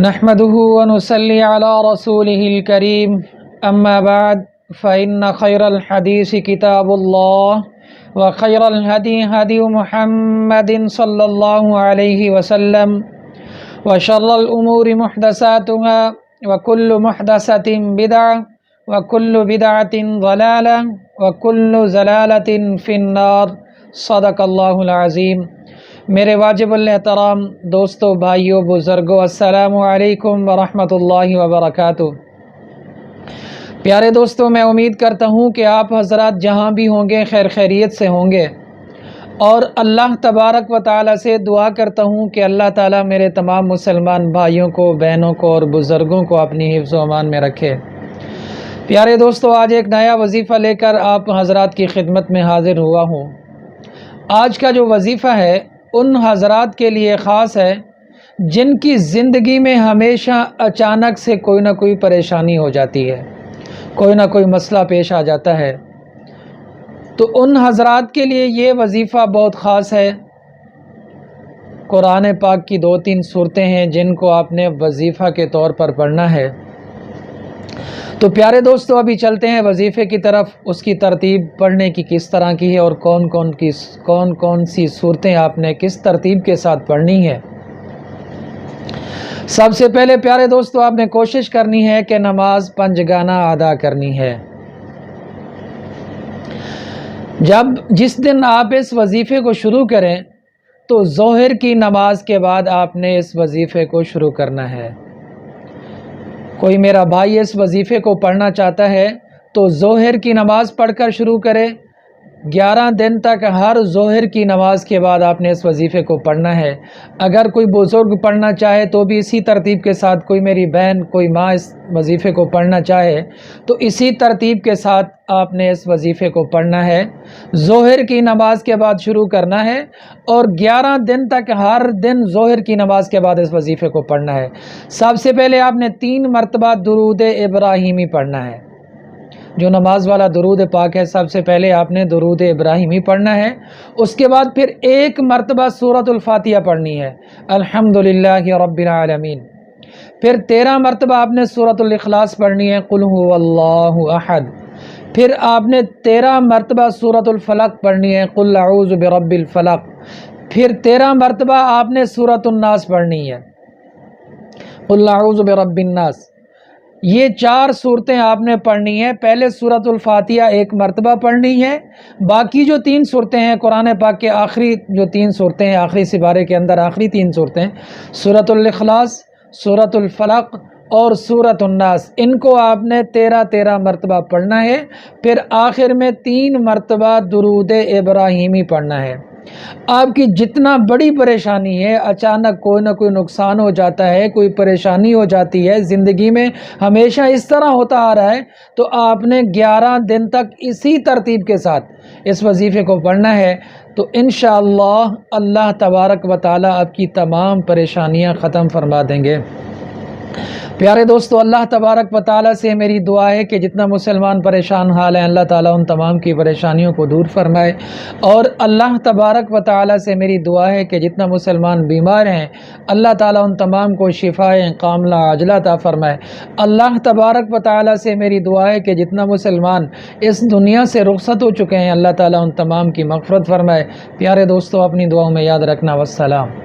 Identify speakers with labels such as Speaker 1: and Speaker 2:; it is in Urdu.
Speaker 1: نحمده ونصلي على رسوله الكريم أما بعد فإن خير الحديث كتاب الله وخير الهدي هدي محمد صلى الله عليه وسلم وشر الأمور محدثاتها وكل محدثة بدعة وكل بدعة ضلالة وكل ضلالة في النار صدق اللہ العظیم۔ میرے واجب الاحترام دوستوں، بھائیوں، بزرگوں، السلام علیکم ورحمۃ اللہ وبرکاتہ۔ پیارے دوستوں، میں امید کرتا ہوں کہ آپ حضرات جہاں بھی ہوں گے خیر خیریت سے ہوں گے، اور اللہ تبارک و تعالی سے دعا کرتا ہوں کہ اللہ تعالی میرے تمام مسلمان بھائیوں کو، بہنوں کو اور بزرگوں کو اپنی حفظ و امان میں رکھے۔ پیارے دوستوں، آج ایک نیا وظیفہ لے کر آپ حضرات کی خدمت میں حاضر ہوا ہوں۔ آج کا جو وظیفہ ہے ان حضرات کے لیے خاص ہے جن کی زندگی میں ہمیشہ اچانک سے کوئی نہ کوئی پریشانی ہو جاتی ہے، کوئی نہ کوئی مسئلہ پیش آ جاتا ہے، تو ان حضرات کے لیے یہ وظیفہ بہت خاص ہے۔ قرآن پاک کی 2-3 صورتیں ہیں جن کو آپ نے وظیفہ کے طور پر پڑھنا ہے۔ تو پیارے دوستو، ابھی چلتے ہیں وظیفے کی طرف۔ اس کی ترتیب پڑھنے کی کس طرح کی ہے اور کون کون سی صورتیں آپ نے کس ترتیب کے ساتھ پڑھنی ہے۔ سب سے پہلے پیارے دوستو، آپ نے کوشش کرنی ہے کہ نماز 5 گانا ادا کرنی ہے۔ جس دن آپ اس وظیفے کو شروع کریں تو ظہر کی نماز کے بعد آپ نے اس وظیفے کو شروع کرنا ہے۔ کوئی میرا بھائی اس وظیفے کو پڑھنا چاہتا ہے تو ظہر کی نماز پڑھ کر شروع کرے۔ 11 دن تک ہر ظہر کی نماز کے بعد آپ نے اس وظیفے کو پڑھنا ہے۔ اگر کوئی بزرگ پڑھنا چاہے تو بھی اسی ترتیب کے ساتھ، کوئی میری بہن، کوئی ماں اس وظیفے کو پڑھنا چاہے تو اسی ترتیب کے ساتھ آپ نے اس وظیفے کو پڑھنا ہے۔ ظہر کی نماز کے بعد شروع کرنا ہے اور 11 دن تک ہر دن ظہر کی نماز کے بعد اس وظیفے کو پڑھنا ہے۔ سب سے پہلے آپ نے 3 مرتبہ درود ابراہیمی پڑھنا ہے۔ جو نماز والا درود پاک ہے، سب سے پہلے آپ نے درود ابراہیمی پڑھنا ہے۔ اس کے بعد پھر 1 مرتبہ سورۃ الفاتحہ پڑھنی ہے، الحمدللہ رب العالمین۔ پھر 13 مرتبہ آپ نے سورۃ الاخلاص پڑھنی ہے، قل هو اللہ احد۔ پھر آپ نے 13 مرتبہ سورۃ الفلق پڑھنی ہے، قل اعوذ برب الفلق۔ پھر 13 مرتبہ آپ نے سورۃ الناس پڑھنی ہے، قل اعوذ برب الناس۔ یہ 4 صورتیں آپ نے پڑھنی ہیں۔ پہلے سورۃ الفاتحہ 1 مرتبہ پڑھنی ہے، باقی جو 3 صورتیں ہیں قرآن پاک کے آخری جو 3 صورتیں ہیں، آخری سپارے کے اندر آخری 3 صورتیں، سورۃ الاخلاص، سورۃ الفلق اور سورۃ الناس، ان کو آپ نے 13 مرتبہ پڑھنا ہے۔ پھر آخر میں 3 مرتبہ درود ابراہیمی پڑھنا ہے۔ آپ کی جتنا بڑی پریشانی ہے، اچانک کوئی نہ کوئی نقصان ہو جاتا ہے، کوئی پریشانی ہو جاتی ہے زندگی میں، ہمیشہ اس طرح ہوتا آ رہا ہے، تو آپ نے 11 دن تک اسی ترتیب کے ساتھ اس وظیفے کو پڑھنا ہے، تو انشاءاللہ اللہ تبارک و تعالی آپ کی تمام پریشانیاں ختم فرما دیں گے۔ پیارے دوستو، اللہ تبارک و تعالی سے میری دعا ہے کہ جتنا مسلمان پریشان حال ہیں، اللہ تعالیٰ ان تمام کی پریشانیوں کو دور فرمائے، اور اللہ تبارک و تعالی سے میری دعا ہے کہ جتنا مسلمان بیمار ہیں، اللہ تعالیٰ ان تمام کو شفائے کاملہ عاجلہ عطا فرمائے۔ اللہ تبارک و تعالی سے میری دعا ہے کہ جتنا مسلمان اس دنیا سے رخصت ہو چکے ہیں، اللہ تعالیٰ ان تمام کی مغفرت فرمائے۔ پیارے دوستو، اپنی دعاؤں میں یاد رکھنا، والسلام۔